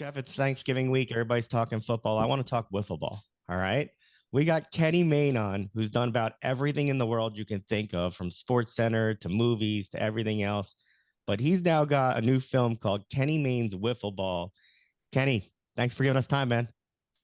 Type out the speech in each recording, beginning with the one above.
Jeff, it's Thanksgiving week. Everybody's talking football. I want to talk wiffle ball. All right. We got Kenny Mayne on, who's done about everything in the world you can think of, from SportsCenter to movies to everything else. But he's now got a new film called Kenny Mayne's Wiffle Ball. Kenny, thanks for giving us time, man.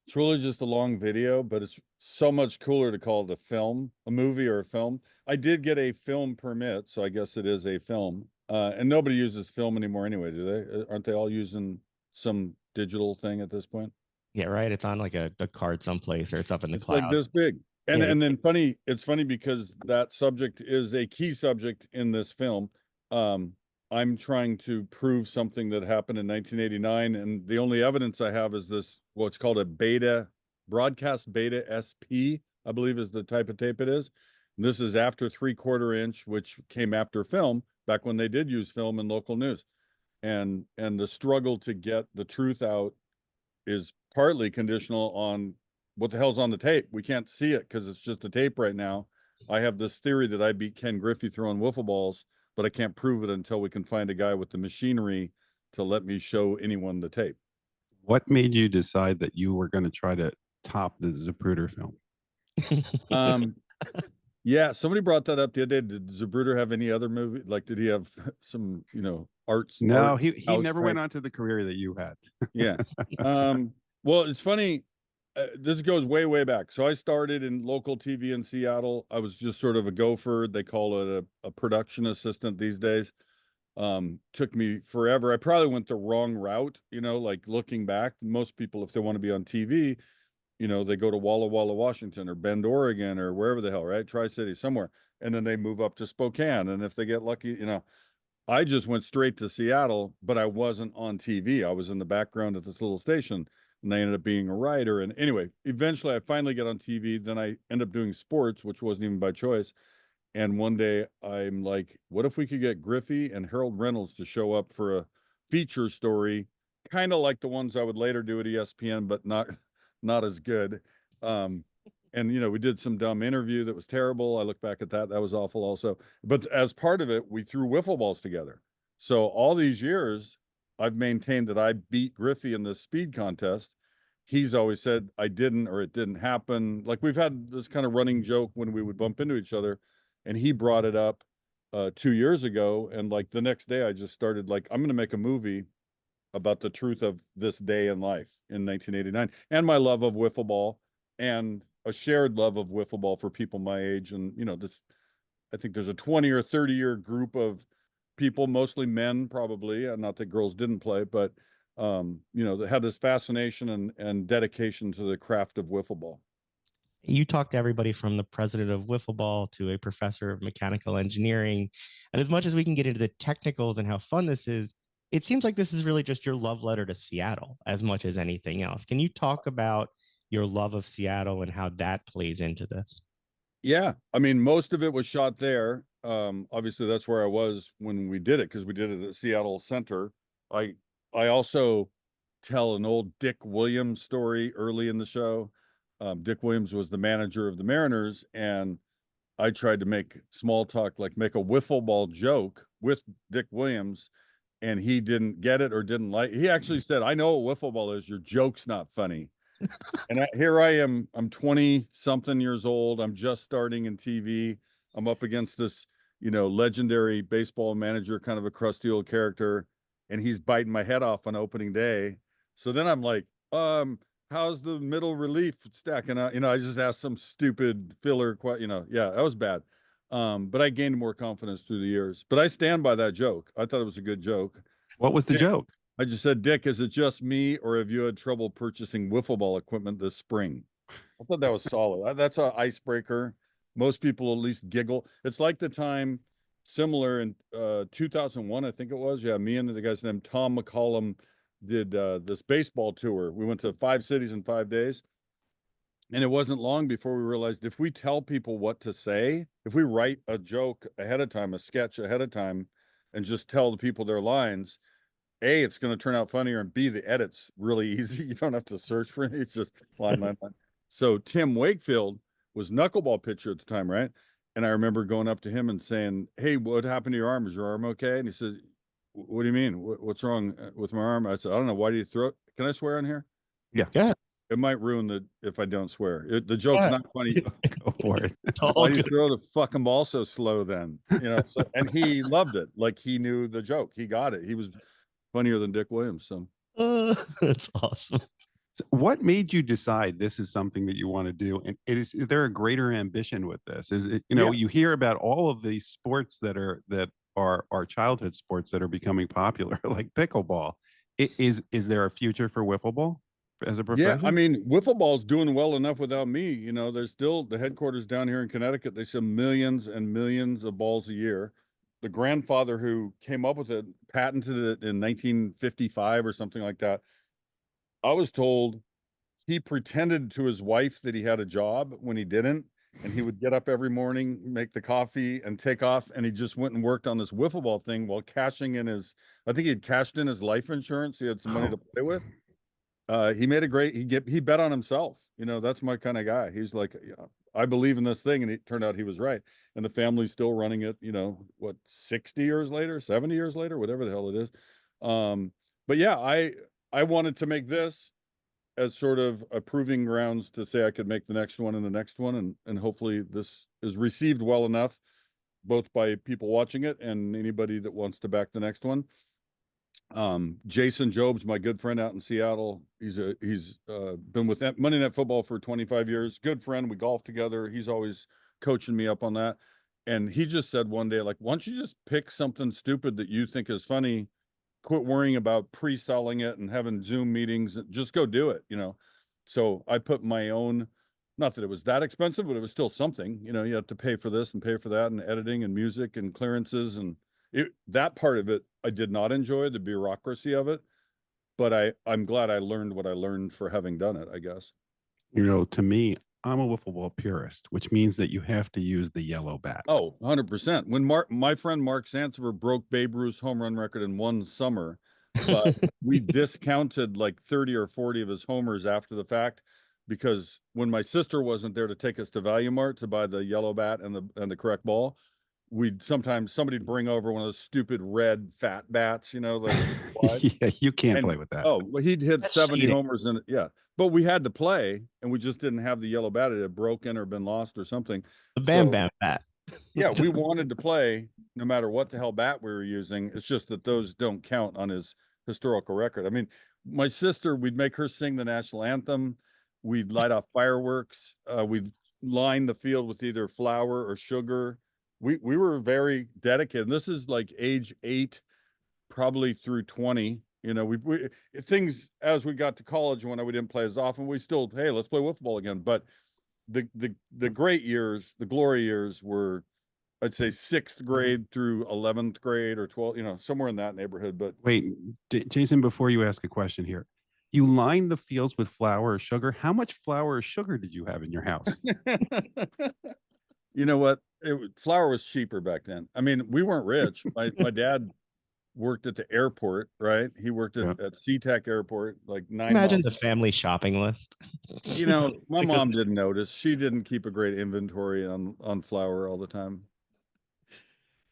It's really just a long video, but it's so much cooler to call it a film, a movie or a film. I did get a film permit, so I guess it is a film. And nobody uses film anymore anyway, do they? Aren't they all using some digital thing at this point? Yeah, right. It's on like a card someplace or it's up in the It's like cloud. this big. And Yeah. and then it's funny because that subject is a key subject in this film. Um, I'm trying to prove something that happened in 1989, and the only evidence I have is this, what's called a beta, broadcast beta SP, I believe is the type of tape it is. And this is after 3/4 inch, which came after film, back when they did use film in local news. And the struggle to get the truth out is partly conditional on what the hell's on the tape. We can't see it because it's just a tape right now. I have this theory that I beat Ken Griffey throwing wiffle balls, but I can't prove it until we can find a guy with the machinery to let me show anyone the tape. What made you decide that you were going to try to top the Zapruder film? Um, yeah, somebody brought that up the other day. Did Zapruder have any other movie? Like, did he have some, arts? No, art he house never type? went on to the career that you had. Yeah. Well, it's funny. This goes way, way back. So I started in local TV in Seattle. I was just sort of a gopher. They call it a production assistant these days. Took me forever. I probably went the wrong route, like looking back. Most people, if they want to be on TV, they go to Walla Walla, Washington or Bend, Oregon or wherever the hell, right? Tri-City, somewhere. And then they move up to Spokane. And if they get lucky, I just went straight to Seattle, but I wasn't on TV. I was in the background at this little station, and I ended up being a writer. And anyway, eventually I finally get on TV. Then I end up doing sports, which wasn't even by choice. And one day I'm like, what if we could get Griffey and Harold Reynolds to show up for a feature story, kind of like the ones I would later do at ESPN, but not as good. And we did some dumb interview that was terrible. I look back at that. That was awful also. But as part of it, we threw wiffle balls together. So all these years, I've maintained that I beat Griffey in this speed contest. He's always said I didn't, or it didn't happen. Like, we've had this kind of running joke when we would bump into each other, and he brought it up 2 years ago. And like the next day I just started, like, I'm going to make a movie about the truth of this day in life in 1989, and my love of wiffle ball, and a shared love of wiffle ball for people my age. And I think there's a 20 or 30-year group of people, mostly men, probably, and not that girls didn't play, but that had this fascination and dedication to the craft of wiffle ball. You talk to everybody from the president of wiffle ball to a professor of mechanical engineering. And as much as we can get into the technicals and how fun this is, it seems like this is really just your love letter to Seattle as much as anything else. Can you talk about your love of Seattle and how that plays into this? Yeah, I mean, most of it was shot there. Obviously, that's where I was when we did it, because we did it at Seattle Center. I also tell an old Dick Williams story early in the show. Dick Williams was the manager of the Mariners, and I tried to make small talk, like make a wiffle ball joke with Dick Williams, and he didn't get it or didn't like. He actually said, "I know what wiffle ball is. Your joke's not funny." And here I am. I'm 20 something years old. I'm just starting in TV. I'm up against this, legendary baseball manager, kind of a crusty old character, and he's biting my head off on opening day. So then I'm like, how's the middle relief stacking out? I just asked some stupid filler, yeah, that was bad. But I gained more confidence through the years. But I stand by that joke. I thought it was a good joke. What was the joke? I just said, Dick, is it just me, or have you had trouble purchasing wiffle ball equipment this spring? I thought that was solid. That's an icebreaker. Most people at least giggle. It's like the time similar in 2001, I think it was. Yeah, me and the guy's named Tom McCollum did this baseball tour. We went to 5 cities in 5 days. And it wasn't long before we realized, if we tell people what to say, if we write a joke ahead of time, a sketch ahead of time, and just tell the people their lines, A, it's going to turn out funnier, and B, the edit's really easy. You don't have to search for it. It's just line, line, line. So Tim Wakefield was knuckleball pitcher at the time, right? And I remember going up to him and saying, "Hey, what happened to your arm? Is your arm okay?" And he said, "What do you mean? What's wrong with my arm?" I said, "I don't know. Why do you throw it?" Can I swear on here? Yeah. It might ruin if I don't swear. The joke's not funny. Go for it. Why do you throw the fucking ball so slow then? And he loved it. Like he knew the joke. He got it. He was funnier than Dick Williams. So That's awesome. So what made you decide this is something that you want to do? And is there a greater ambition with this? Is it, Yeah. you hear about all of these sports that are childhood sports that are becoming popular, like pickleball. Is there a future for wiffle ball as a profession? Yeah, I mean, wiffle ball's doing well enough without me. There's still the headquarters down here in Connecticut. They sell millions and millions of balls a year. The grandfather who came up with it patented it in 1955 or something like that. I was told he pretended to his wife that he had a job when he didn't. And he would get up every morning, make the coffee and take off. And he just went and worked on this wiffle ball thing while cashing in I think he had cashed in his life insurance. He had some money to play with. He made he bet on himself. That's my kind of guy. He's like, yeah, I believe in this thing. And it turned out he was right. And the family's still running it, 60 years later, 70 years later, whatever the hell it is. But yeah, I wanted to make this as sort of a proving grounds to say I could make the next one and the next one. And hopefully this is received well enough, both by people watching it and anybody that wants to back the next one. Jason Job's my good friend out in Seattle. He's been with Monday Night Football for 25 years. Good friend. We golf together. He's always coaching me up on that. And he just said one day, like, why don't you just pick something stupid that you think is funny, quit worrying about pre-selling it and having Zoom meetings, just go do it, So I put my own, not that it was that expensive, but it was still something, you have to pay for this and pay for that and editing and music and clearances. And that part of it, I did not enjoy the bureaucracy of it, but I'm glad I learned what I learned for having done it, I guess. To me, I'm a wiffle ball purist, which means that you have to use the yellow bat. Oh, 100%. When my friend Mark Sansevier broke Babe Ruth's home run record in one summer, but we discounted like 30 or 40 of his homers after the fact, because when my sister wasn't there to take us to Value Mart to buy the yellow bat and the correct ball, somebody'd bring over one of those stupid red fat bats, Yeah, you can't play with that. Oh, well, he'd hit That's 70 cheating. homers in it. Yeah. But we had to play and we just didn't have the yellow bat. It had broken or been lost or something. The Bam Bam bat. Yeah, we wanted to play no matter what the hell bat we were using. It's just that those don't count on his historical record. I mean, my sister, we'd make her sing the national anthem. We'd light off fireworks. We'd line the field with either flour or sugar. We were very dedicated. And this is like age 8, probably through 20. We things as we got to college when we didn't play as often, we still, hey, let's play wiffle ball again. But the great years, the glory years were, I'd say 6th grade through 11th grade or 12th, somewhere in that neighborhood. But wait, Jason, before you ask a question here, you lined the fields with flour or sugar. How much flour or sugar did you have in your house? You know what? Flour was cheaper back then. I mean, we weren't rich. My dad worked at the airport, right? He worked at SeaTac Airport, like 9 Imagine miles. the family shopping list. My mom didn't notice. She didn't keep a great inventory on flour all the time.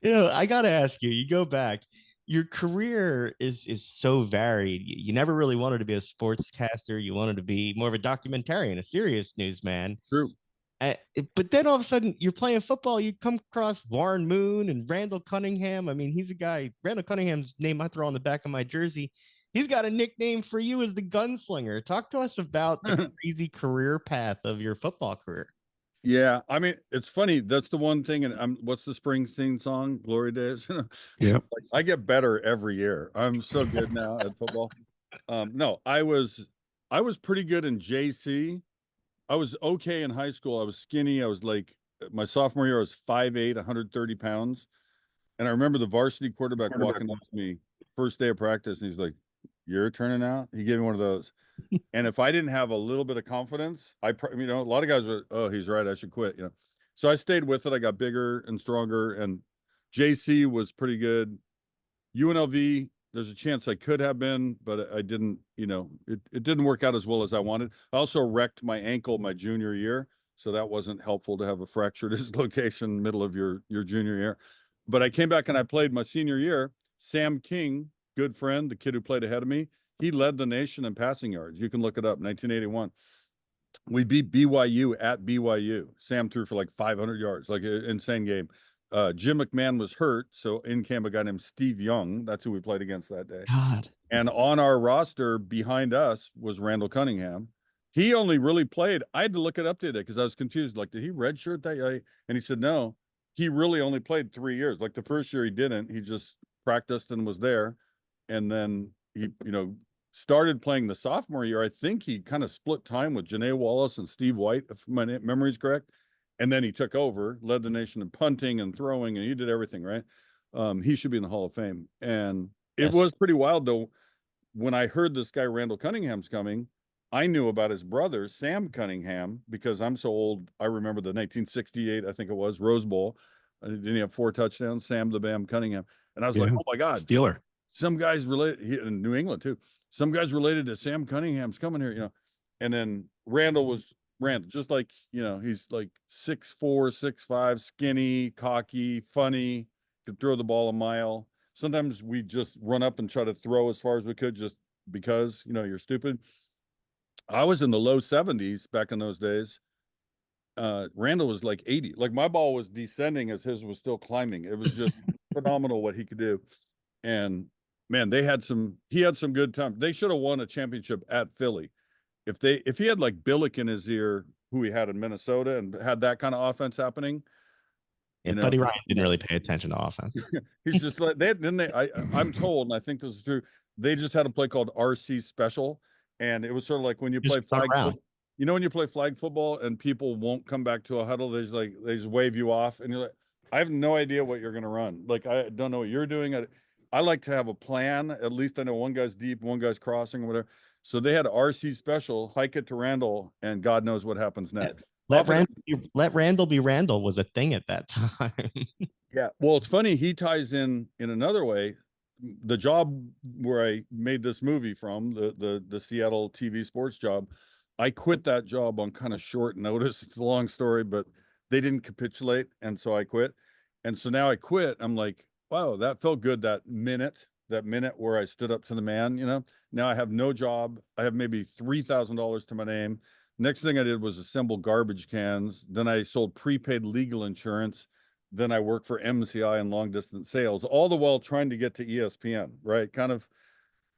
I gotta ask you, you go back, your career is so varied. You never really wanted to be a sportscaster. You wanted to be more of a documentarian, a serious newsman. True. But then all of a sudden you're playing football, you come across Warren Moon and Randall Cunningham. I mean, he's a guy, Randall Cunningham's name I throw on the back of my jersey. He's got a nickname for you as the gunslinger. Talk to us about the crazy career path of your football career. Yeah, I mean, it's funny. That's the one thing. And what's the Springsteen song? Glory Days. Yeah, I get better every year. I'm so good now at football. No, I was pretty good in JC. I was okay in high school. I was skinny. I was like, my sophomore year, I was 5'8", 130 pounds. And I remember the varsity quarterback walking up to me first day of practice, and he's like, "You're turning out?" He gave me one of those. And if I didn't have a little bit of confidence, a lot of guys were, "Oh, he's right, I should quit." So I stayed with it. I got bigger and stronger, and JC was pretty good. UNLV, there's a chance I could have been, but I didn't. It didn't work out as well as I wanted. I also wrecked my ankle my junior year, so that wasn't helpful to have a fractured dislocation middle of your junior year. But I came back and I played my senior year. Sam King, good friend, the kid who played ahead of me, he led the nation in passing yards. You can look it up. 1981. We beat BYU at BYU. Sam threw for like 500 yards, like an insane game. Jim McMahon was hurt, so in came a guy named Steve Young. That's who we played against that day. God. And on our roster behind us was Randall Cunningham. He only really played. I had to look it up today because I was confused. Like, did he redshirt that year? And he said, no, he really only played 3 years. Like the first year he didn't. He just practiced and was there. And then he, started playing the sophomore year. I think he kind of split time with Janae Wallace and Steve White, if my memory is correct. And then he took over, led the nation in punting and throwing, and he did everything, right? He should be in the Hall of Fame. And it was pretty wild, though. When I heard this guy, Randall Cunningham's coming, I knew about his brother, Sam Cunningham, because I'm so old. I remember the 1968, I think it was, Rose Bowl. Didn't he have 4 touchdowns? Sam the Bam Cunningham. And I was like, oh my God. Steeler. Some guys related in New England too. Some guys related to Sam Cunningham's coming here, And then Randall was Randall, just like, he's like 6'4", 6'5", skinny, cocky, funny, could throw the ball a mile. Sometimes we just run up and try to throw as far as we could just because, you're stupid. I was in the low 70s back in those days. Randall was like 80. Like my ball was descending as his was still climbing. It was just phenomenal what he could do. And man, he had some good time. They should have won a championship at Philly. If he had like Billick in his ear, who he had in Minnesota, and had that kind of offense happening. And Buddy Ryan didn't really pay attention to offense. He's just like I'm told, and I think this is true. They just had a play called RC Special, and it was sort of like when you play flag football. When you play flag football and people won't come back to a huddle, they just wave you off, and you're like, I have no idea what you're going to run. Like I don't know what you're doing. I like to have a plan. At least I know one guy's deep, one guy's crossing, or whatever. So they had RC Special, hike it to Randall, and God knows what happens next. Let Randall be Randall was a thing at that time. Yeah. Well, it's funny. He ties in another way. The job where I made this movie from, the Seattle TV sports job, I quit that job on kind of short notice. It's a long story, but they didn't capitulate. And so I quit. And so now I quit. I'm like, wow, that felt good. That minute where I stood up to the man, now I have no job. I have maybe $3,000 to my name. Next thing I did was assemble garbage cans. Then I sold prepaid legal insurance. Then I worked for MCI and long distance sales, all the while trying to get to ESPN, right? Kind of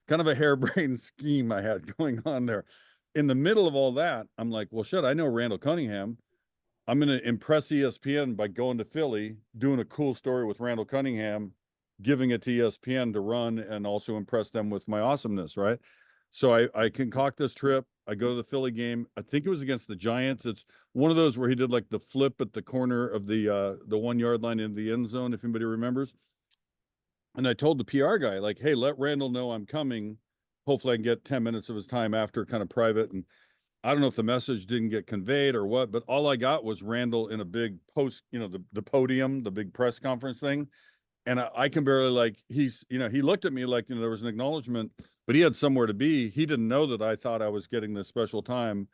a harebrained scheme I had going on there. In the middle of all that, I'm like, well, shit, I know Randall Cunningham. I'm going to impress ESPN by going to Philly, doing a cool story with Randall Cunningham, giving it to ESPN to run, and also impress them with my awesomeness, right? So I concoct this trip. I go to the Philly game. I think it was against the Giants. It's one of those where he did like the flip at the corner of the 1 yard line into the end zone, if anybody remembers. And I told the PR guy, like, hey, let Randall know I'm coming. Hopefully I can get 10 minutes of his time after, kind of private. And I don't know if the message didn't get conveyed or what, but all I got was Randall in a big post, the podium, the big press conference thing. And I can barely he looked at me like, there was an acknowledgement, but he had somewhere to be. He didn't know that I thought I was getting this special time.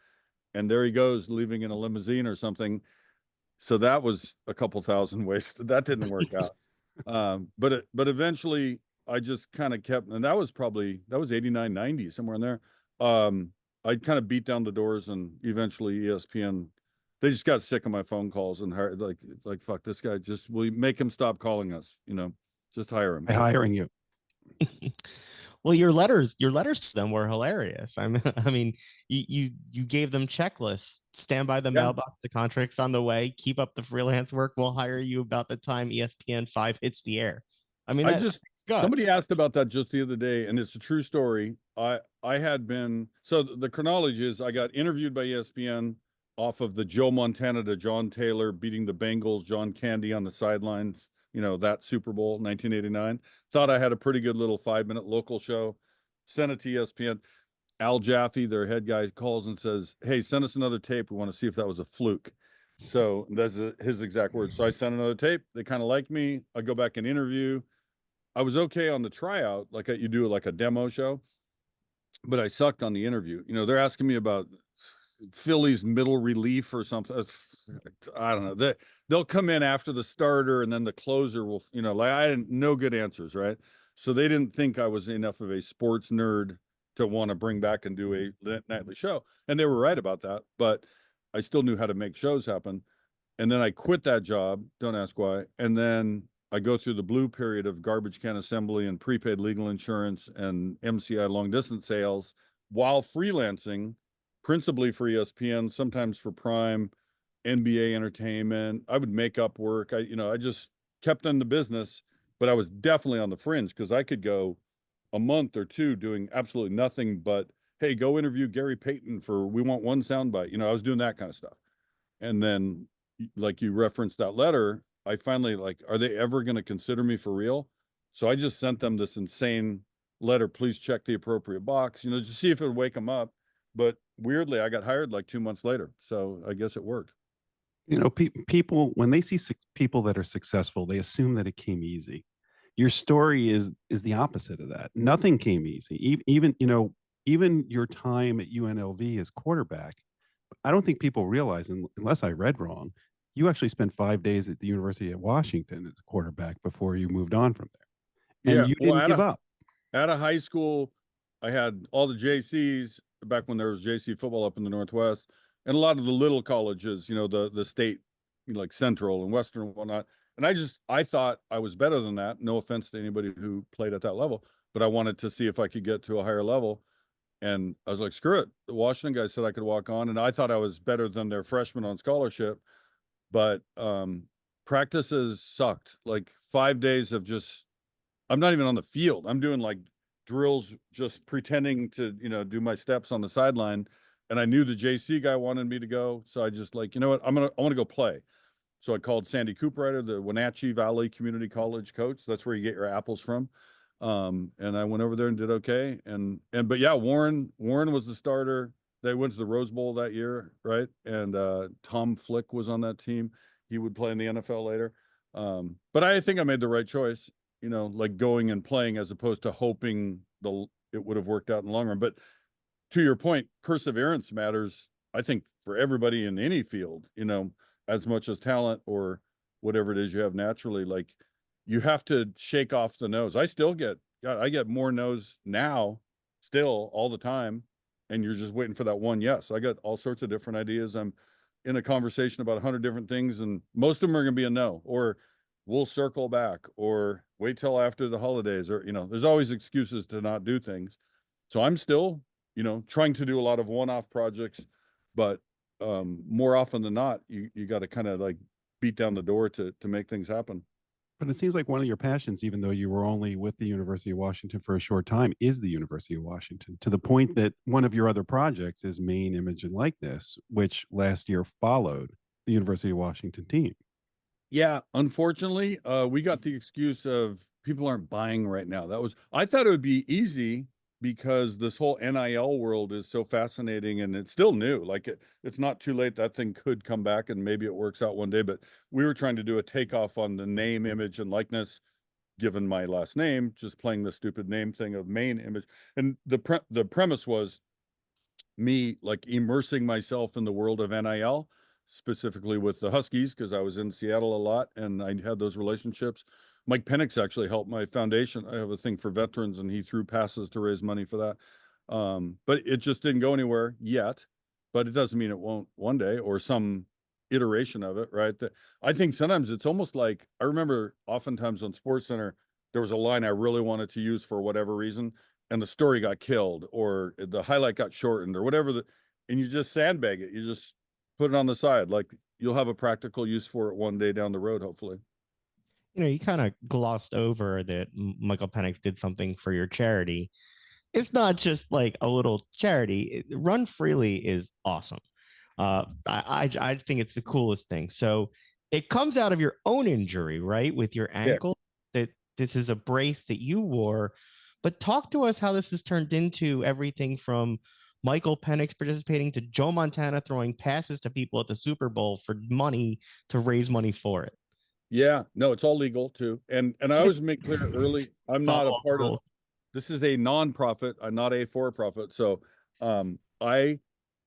And there he goes, leaving in a limousine or something. So that was a couple thousand wasted. That didn't work out. But eventually I just kind of kept, and that was 89, 90, somewhere in there. I kind of beat down the doors, and eventually ESPN, they just got sick of my phone calls and hired, like, fuck this guy. Just will you make him stop calling us? Just hire him. Hiring you. Well, your letters to them were hilarious. I mean, you gave them checklists. Stand by the mailbox. The contract's on the way. Keep up the freelance work. We'll hire you about the time ESPN 5 hits the air. I mean, somebody asked about that just the other day, and it's a true story. I had been, so the chronology is I got interviewed by ESPN off of the Joe Montana to John Taylor beating the Bengals, John Candy on the sidelines, that Super Bowl 1989. Thought I had a pretty good little 5-minute local show. Sent it to ESPN. Al Jaffe, their head guy, calls and says, hey, send us another tape. We want to see if that was a fluke. So that's his exact words. So I sent another tape. They kind of liked me. I go back and interview. I was okay on the tryout, like you do like a demo show, but I sucked on the interview. They're asking me about Philly's middle relief or something. I don't know. They'll come in after the starter, and then the closer will, I had no good answers, right? So they didn't think I was enough of a sports nerd to want to bring back and do a nightly show. And they were right about that, but I still knew how to make shows happen. And then I quit that job. Don't ask why. And then I go through the blue period of garbage can assembly and prepaid legal insurance and MCI long distance sales while freelancing, principally for ESPN, sometimes for Prime, NBA entertainment. I would make up work. I just kept in the business, but I was definitely on the fringe because I could go a month or two doing absolutely nothing but, hey, go interview Gary Payton for We Want One Soundbite. I was doing that kind of stuff. And then, like you referenced that letter, I finally are they ever going to consider me for real? So I just sent them this insane letter. Please check the appropriate box, to see if it would wake them up. But weirdly, I got hired like 2 months later. So I guess it worked. People, when they see people that are successful, they assume that it came easy. Your story is the opposite of that. Nothing came easy. Even your time at UNLV as quarterback, I don't think people realize, unless I read wrong, you actually spent 5 days at the University of Washington as a quarterback before you moved on from there, Yeah. and you Well, didn't give up. out of high school, I had all the JCs back when there was JC football up in the Northwest, and a lot of the little colleges, the state, like Central and Western and whatnot. And I thought I was better than that. No offense to anybody who played at that level, but I wanted to see if I could get to a higher level. And I was like, screw it. The Washington guy said I could walk on, and I thought I was better than their freshmen on scholarship. But practices sucked. Like 5 days of just, I'm not even on the field. I'm doing like drills, just pretending to, do my steps on the sideline. And I knew the JC guy wanted me to go. So I just what? I want to go play. So I called Sandy Cooperrider, the Wenatchee Valley Community College coach. That's where you get your apples from. And I went over there and did okay. But yeah, Warren was the starter. They went to the Rose Bowl that year, right? And Tom Flick was on that team. He would play in the NFL later. But I think I made the right choice, like going and playing as opposed to hoping it would have worked out in the long run. But to your point, perseverance matters, I think, for everybody in any field, as much as talent or whatever it is you have naturally. Like, you have to shake off the no's. I get more no's now still all the time. And you're just waiting for that one yes. I got all sorts of different ideas. I'm in a conversation about 100 different things, and most of them are going to be a no, or we'll circle back, or wait till after the holidays, or, there's always excuses to not do things. So I'm still, trying to do a lot of one-off projects, but more often than not, you got to kind of like beat down the door to make things happen. But it seems like one of your passions, even though you were only with the University of Washington for a short time, is the University of Washington, to the point that one of your other projects is Maine Image and Likeness, which last year followed the University of Washington team. Yeah, unfortunately, we got the excuse of people aren't buying right now. I thought it would be easy because this whole NIL world is so fascinating, and it's still new. Like, it's not too late. That thing could come back and maybe it works out one day, but we were trying to do a takeoff on the name, image, and likeness, given my last name, just playing the stupid name thing of Maine Image. And the premise was me like immersing myself in the world of NIL, specifically with the Huskies, because I was in Seattle a lot and I had those relationships. Mike Penix actually helped my foundation. I have a thing for veterans, and he threw passes to raise money for that. But it just didn't go anywhere yet. But it doesn't mean it won't one day, or some iteration of it, right? I think sometimes it's almost like, I remember oftentimes on SportsCenter, there was a line I really wanted to use for whatever reason, and the story got killed, or the highlight got shortened, or whatever, and you just sandbag it. You just put it on the side. Like, you'll have a practical use for it one day down the road, hopefully. You kind of glossed over that Michael Penix did something for your charity. It's not just like a little charity. Run Freely is awesome. I think it's the coolest thing. So it comes out of your own injury, right? With your ankle, that this is a brace that you wore. But talk to us how this has turned into everything from Michael Penix participating to Joe Montana throwing passes to people at the Super Bowl for money to raise money for it. Yeah, no, it's all legal too. And I always make clear early, I'm not a part of, this is a nonprofit. I'm not a for-profit. So I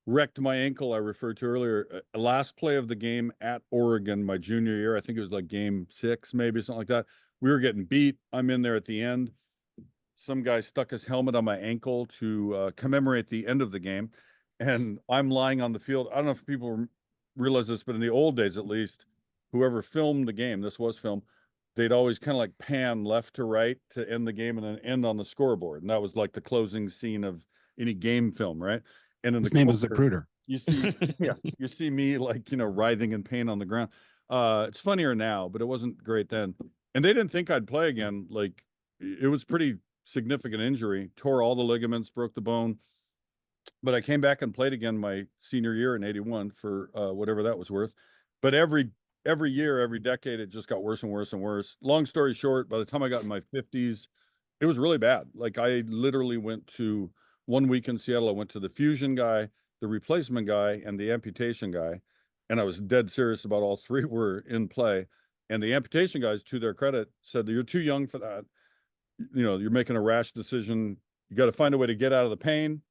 wrecked my ankle, I referred to earlier, last play of the game at Oregon, my junior year. I think it was like game 6, maybe something like that. We were getting beat. I'm in there at the end. some guy stuck his helmet on my ankle to commemorate the end of the game. And I'm lying on the field. I don't know if people realize this, but in the old days, at least, whoever filmed the game, this was film, they'd always kind of like pan left to right to end the game and then end on the scoreboard. And that was like the closing scene of any game film, right? And in His the name was corner, Zapruder. you see, yeah, you see me like, writhing in pain on the ground. It's funnier now, but it wasn't great then. And they didn't think I'd play again. Like, it was pretty significant injury, tore all the ligaments, broke the bone. But I came back and played again my senior year in '81 for whatever that was worth. But every year, every decade, it just got worse and worse and worse. Long story short, by the time I got in my 50s, it was really bad. Like, I literally went to 1 week in Seattle. I went to the fusion guy, the replacement guy, and the amputation guy. And I was dead serious about all three were in play. And the amputation guys, to their credit, said that you're too young for that. You're making a rash decision. You got to find a way to get out of the pain,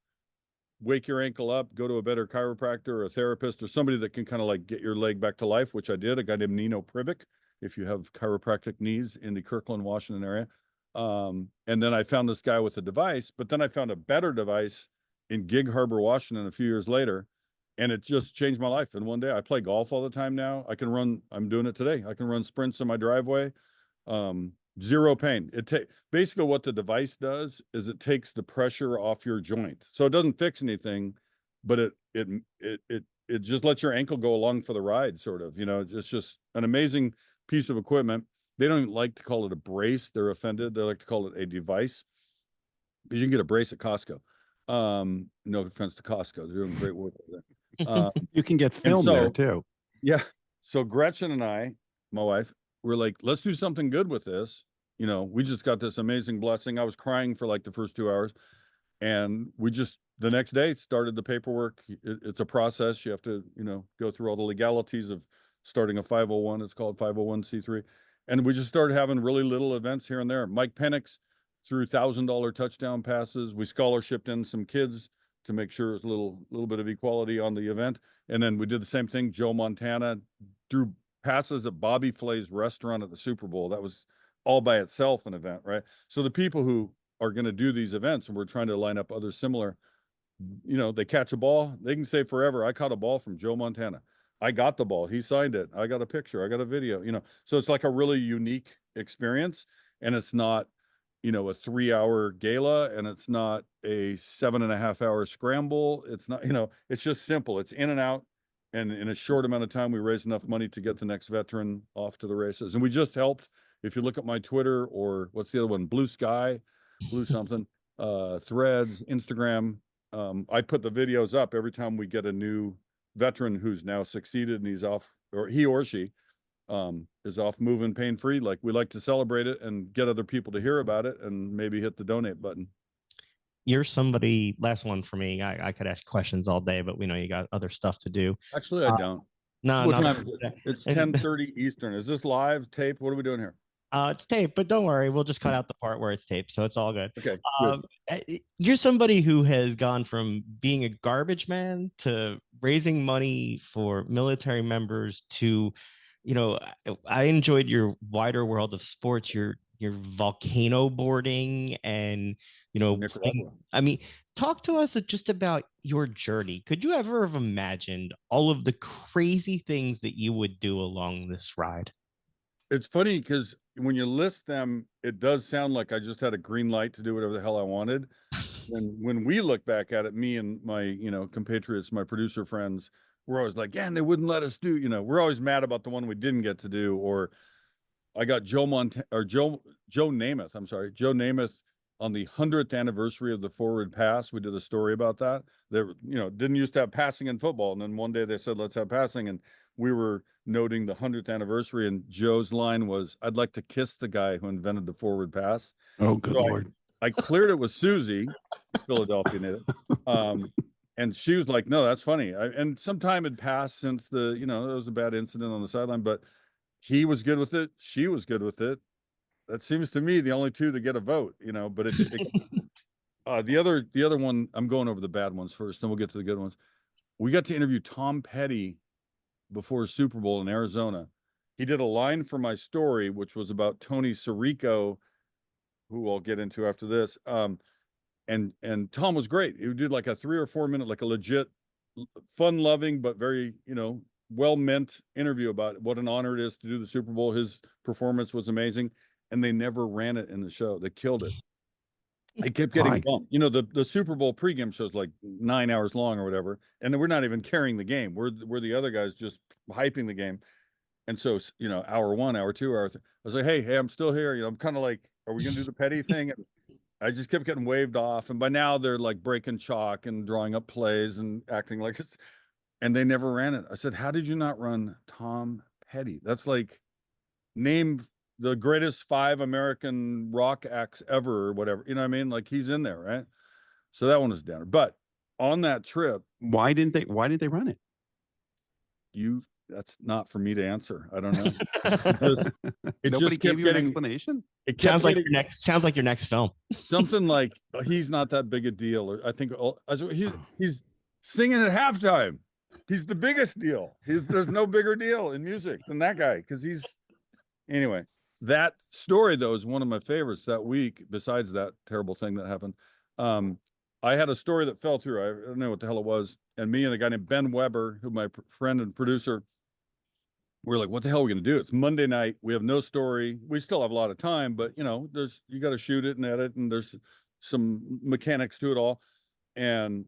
wake your ankle up, go to a better chiropractor or a therapist or somebody that can kind of like get your leg back to life, which I did. A guy named Nino Pribic, if you have chiropractic needs in the Kirkland, Washington area. And then I found this guy with a device, but then I found a better device in Gig Harbor, Washington, a few years later. And it just changed my life in one day. I play golf all the time now. I'm doing it today. I can run sprints in my driveway. Zero pain. Basically what the device does is it takes the pressure off your joint. So it doesn't fix anything, but it just lets your ankle go along for the ride, sort of. It's just an amazing piece of equipment. They don't like to call it a brace. They're offended. They like to call it a device, because you can get a brace at Costco. No offense to Costco. They're doing great work there. You can get film there too. Yeah. So Gretchen and I, my wife, we're like, let's do something good with this. We just got this amazing blessing. I was crying for like the first 2 hours, and we just the next day started the paperwork. It's a process. You have to, go through all the legalities of starting a 501. It's called 501c3. And we just started having really little events here and there. Mike Penix threw $1,000 touchdown passes. We scholarshiped in some kids to make sure it's a little bit of equality on the event. And then we did the same thing. Joe Montana threw passes at Bobby Flay's restaurant at the Super Bowl. That was all by itself an event, right? So the people who are going to do these events, and we're trying to line up others similar, they catch a ball, they can say forever, I caught a ball from Joe Montana. I got the ball. He signed it. I got a picture. I got a video, so it's like a really unique experience. And it's not, a 3-hour gala, and it's not a 7.5-hour scramble. It's not, it's just simple. It's in and out. And in a short amount of time, we raised enough money to get the next veteran off to the races. And we just helped. If you look at my Twitter, or what's the other one? Blue Sky, Blue something, Threads, Instagram. I put the videos up every time we get a new veteran who's now succeeded, and he's off, or he or she is off moving pain-free. Like, we like to celebrate it and get other people to hear about it, and maybe hit the donate button. You're somebody, last one for me. I could ask questions all day, but we know you got other stuff to do. Actually, I don't. No, what not time is it? It's 10:30 Eastern. Is this live tape? What are we doing here? It's taped, but don't worry, we'll just cut out the part where it's taped, so it's all good. Okay, good. You're somebody who has gone from being a garbage man to raising money for military members to, I enjoyed your wider world of sports, your volcano boarding, and talk to us just about your journey. Could you ever have imagined all of the crazy things that you would do along this ride? It's funny because when you list them, it does sound like I just had a green light to do whatever the hell I wanted. And when we look back at it, me and my, compatriots, my producer friends, we're always like, yeah, and they wouldn't let us do, we're always mad about the one we didn't get to do. Or I got Joe Namath, I'm sorry, Joe Namath on the 100th anniversary of the forward pass. We did a story about that. There, didn't used to have passing in football. And then one day they said, let's have passing. And we were noting the 100th anniversary. And Joe's line was, I'd like to kiss the guy who invented the forward pass. Oh, good Lord. I cleared it with Susie, Philadelphia native. And she was like, no, that's funny. And some time had passed since there was a bad incident on the sideline, but he was good with it. She was good with it. That seems to me the only two that get a vote, but the other one, I'm going over the bad ones first, then we'll get to the good ones. We got to interview Tom Petty before Super Bowl in Arizona. He did a line for my story, which was about Tony Sirico who I'll get into after this. And Tom was great. He did like a 3 or 4 minute, like a legit, fun loving, but very, well meant interview about what an honor it is to do the Super Bowl. His performance was amazing, and they never ran it in the show. They killed it. It kept getting Why? bumped. The Super Bowl pregame show's like 9 hours long or whatever, and then we're not even carrying the game. We're the other guys just hyping the game. And so, hour 1, hour 2, I was like, hey, I'm still here. I'm kind of like, are we gonna do the petty thing? And I just kept getting waved off. And by now they're like breaking chalk and drawing up plays and acting like it's, and they never ran it. I said, how did you not run Tom Petty? That's like, name the greatest 5 American rock acts ever or whatever. You know what I mean? Like, he's in there, right? So that one was down. But on that trip, Why didn't they run it? that's not for me to answer. I don't know. It Nobody just gave kept you an getting, explanation. it kept Sounds like getting your next film. something like, he's not that big a deal. Or I think he's singing at halftime. He's the biggest deal. There's no bigger deal in music than that guy, because anyway. That story, though, is one of my favorites that week, besides that terrible thing that happened. I had a story that fell through. I don't know what the hell it was. And me and a guy named Ben Weber, who my friend and producer, we're like, what the hell are we going to do? It's Monday night. We have no story. We still have a lot of time, but, you got to shoot it and edit, and there's some mechanics to it all. And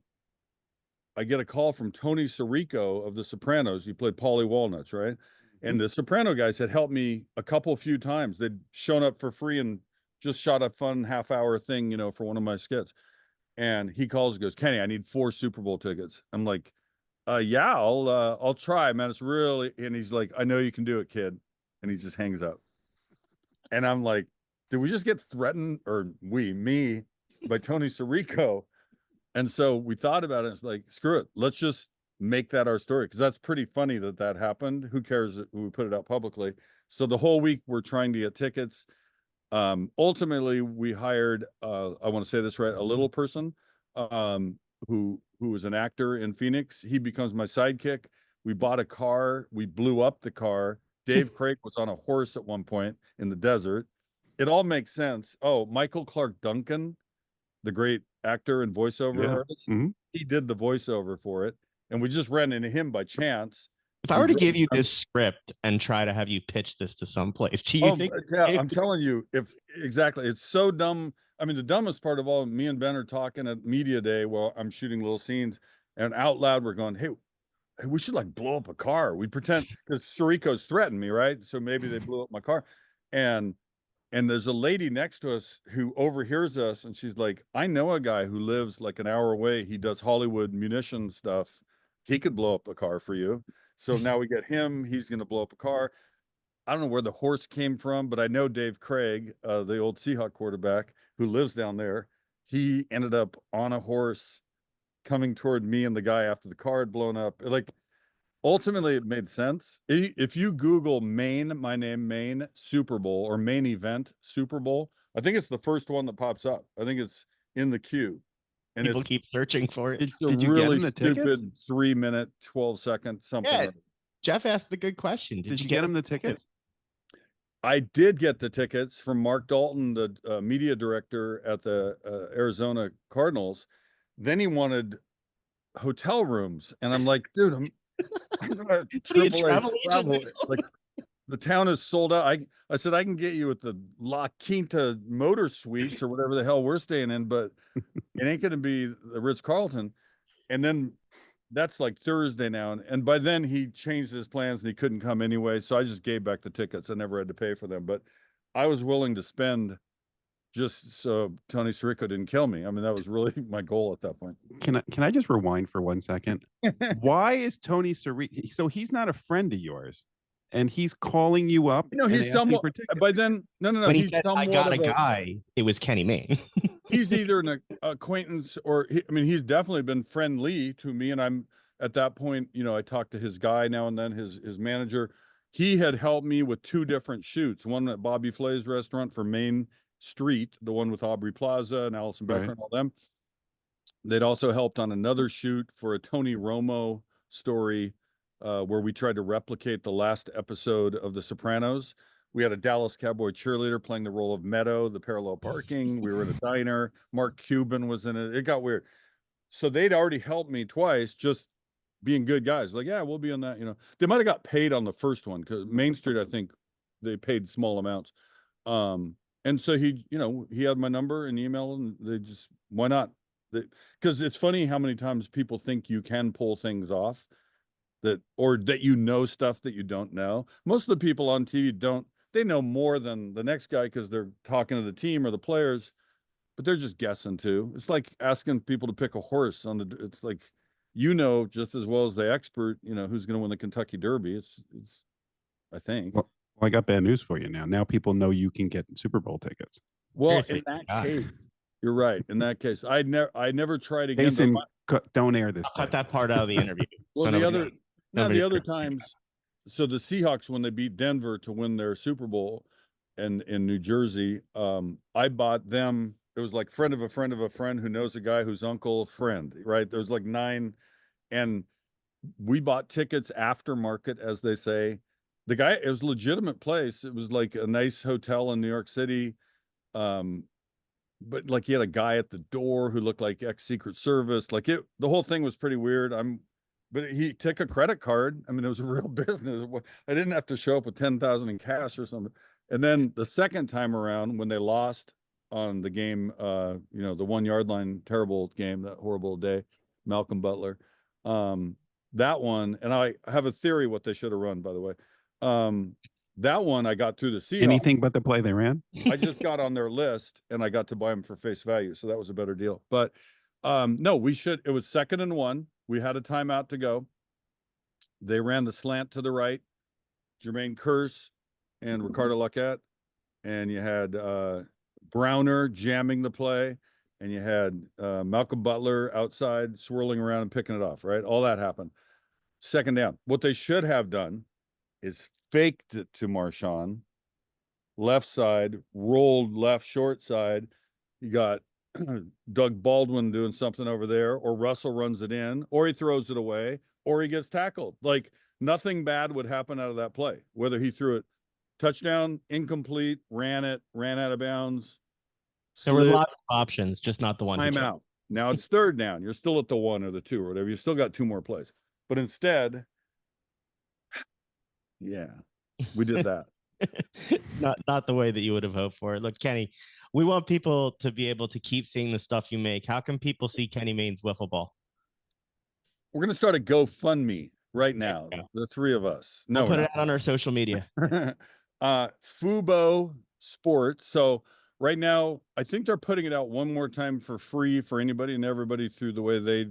I get a call from Tony Sirico of The Sopranos. He played Paulie Walnuts, right? And the Soprano guys had helped me a few times. They'd shown up for free and just shot a fun half-hour thing, for one of my skits. And he calls and goes, Kenny, I need 4 Super Bowl tickets. I'm like, yeah, I'll try, man. It's really, and he's like, I know you can do it, kid. And he just hangs up. And I'm like, did we just get threatened, or me, by Tony Sirico? And so we thought about it. It's like, screw it. Let's just make that our story, because that's pretty funny that happened. Who cares that we put it out publicly? So the whole week we're trying to get tickets. Ultimately we hired, I want to say this right, a little person, who was an actor in Phoenix. He becomes my sidekick. We bought a car. We blew up the car. Dave Craig was on a horse at one point in the desert. It all makes sense. Oh, Michael Clark Duncan, the great actor and voiceover artist, he did the voiceover for it. And we just ran into him by chance. If I were to give you this script and try to have you pitch this to someplace, do you think? Yeah, I'm telling you, exactly. It's so dumb. I mean, the dumbest part of all, me and Ben are talking at media day while I'm shooting little scenes, and out loud we're going, hey, we should like blow up a car. We pretend, because Sirico's threatened me, right? So maybe they blew up my car. And there's a lady next to us who overhears us, and she's like, I know a guy who lives like an hour away. He does Hollywood munition stuff. He could blow up a car for you. So now we get him. He's going to blow up a car. I don't know where the horse came from, but I know Dave Craig, the old Seahawk quarterback who lives down there. He ended up on a horse coming toward me and the guy after the car had blown up. Like, ultimately, it made sense. If you Google Maine, my name, Maine Super Bowl, or main event Super Bowl, I think it's the first one that pops up. I think it's in the queue. And People keep searching for it. It's a Did you really get him the tickets? stupid 3-minute, 12-second something. Yeah, Jeff asked the good question. Did you get him the tickets? I did get the tickets from Mark Dalton, the media director at the Arizona Cardinals. Then he wanted hotel rooms, and I'm like, dude, I'm gonna travel. Like, the town is sold out. I said I can get you at the La Quinta Motor Suites or whatever the hell we're staying in, but it ain't gonna be the Ritz-Carlton. And then that's like Thursday now, and by then he changed his plans and he couldn't come anyway. So I just gave back the tickets. I never had to pay for them, but I was willing to spend just so Tony Sirico didn't kill me. I mean, that was really my goal at that point. Can I just rewind for 1 second? Why is Tony Sirico? So he's not a friend of yours, and he's calling you up. He's somewhat. By then, no. When he said, I got a guy, it was Kenny Mayne. He's either an acquaintance or he's definitely been friendly to me. And I'm at that point, I talked to his guy now and then, his manager. He had helped me with 2 different shoots, one at Bobby Flay's restaurant for Main Street, the one with Aubrey Plaza and Allison Becker and all them. They'd also helped on another shoot for a Tony Romo story, where we tried to replicate the last episode of The Sopranos, We had a Dallas Cowboy cheerleader playing the role of Meadow, the parallel parking. We were in a diner. Mark Cuban was in it. It got weird. So they'd already helped me twice, just being good guys. Like, yeah, we'll be on that. They might have got paid on the first one because Main Street, I think they paid small amounts. And so he had my number and email, and they just, why not? Because it's funny how many times people think you can pull things off or that stuff that you don't know. Most of the people on TV they know more than the next guy because they're talking to the team or the players, but they're just guessing too. It's like asking people to pick a horse it's like, just as well as the expert, who's going to win the Kentucky Derby. It's I think. Well, I got bad news for you now. Now people know you can get Super Bowl tickets. Well, Seriously, in that God. case, you're right. In that case, I never tried again. Jason, don't air this. I'll cut that part out of the interview. Well, So the other nobody- times, so the Seahawks, when they beat Denver to win their Super Bowl in New Jersey, I bought them. It was like friend of a friend of a friend who knows a guy whose uncle friend, right? There was like 9, and we bought tickets aftermarket, as they say. It was a legitimate place. It was like a nice hotel in New York City. But like he had a guy at the door who looked like ex-Secret Service. Like the whole thing was pretty weird. But he took a credit card. I mean, it was a real business. I didn't have to show up with 10,000 in cash or something. And then the second time around, when they lost on the game, the 1 yard line, terrible game, that horrible day, Malcolm Butler, that one, and I have a theory what they should have run, by the way. That one I got through the Seahawks. Anything but the play they ran. I just got on their list and I got to buy them for face value. So that was a better deal. But no, it was 2nd and 1. We had a timeout to go. They ran the slant to the right, Jermaine Kearse and Ricardo Laquette. And you had Browner jamming the play. And you had Malcolm Butler outside swirling around and picking it off, right? All that happened. 2nd down. What they should have done is faked it to Marshawn, left side, rolled left short side. You got Doug Baldwin doing something over there, or Russell runs it in, or he throws it away, or he gets tackled. Like nothing bad would happen out of that play. Whether he threw it touchdown, incomplete, ran out of bounds. There were lots of options, just not the one. Timeout. Now it's 3rd down. You're still at the 1 or the 2 or whatever. You still got 2 more plays. But instead, yeah, we did that. not the way that you would have hoped for it. Look, Kenny, we want people to be able to keep seeing the stuff you make. How can people see Kenny Mayne's Wiffle Ball? We're going to start a GoFundMe right now. The 3 of us. No, we'll put it out on our social media. Fubo Sports. So right now, I think they're putting it out one more time for free for anybody and everybody through the way they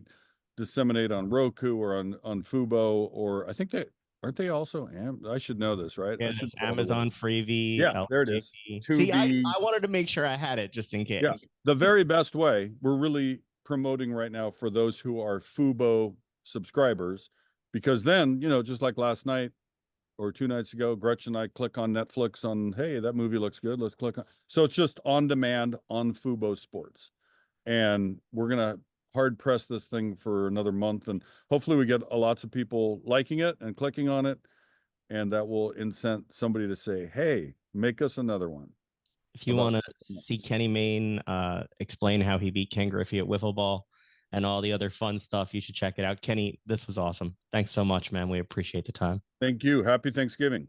disseminate on Roku or on Fubo, or I think aren't they also? I should know this, right? Yeah, Amazon Freebie. Yeah, there it is. See, I wanted to make sure I had it just in case. Yeah, the very best way. We're really promoting right now for those who are Fubo subscribers, because then, just like last night or 2 nights ago, Gretchen and I click on Netflix on, hey, that movie looks good. Let's click on. So it's just on demand on Fubo Sports. And we're going to hard press this thing for another month, and hopefully we get lots of people liking it and clicking on it, and that will incent somebody to say, hey, make us another one. If you want to see Kenny Mayne explain how he beat Ken Griffey at Wiffle Ball and all the other fun stuff, you should check it out. Kenny, this was awesome. Thanks so much, man. We appreciate the time. Thank you. Happy Thanksgiving.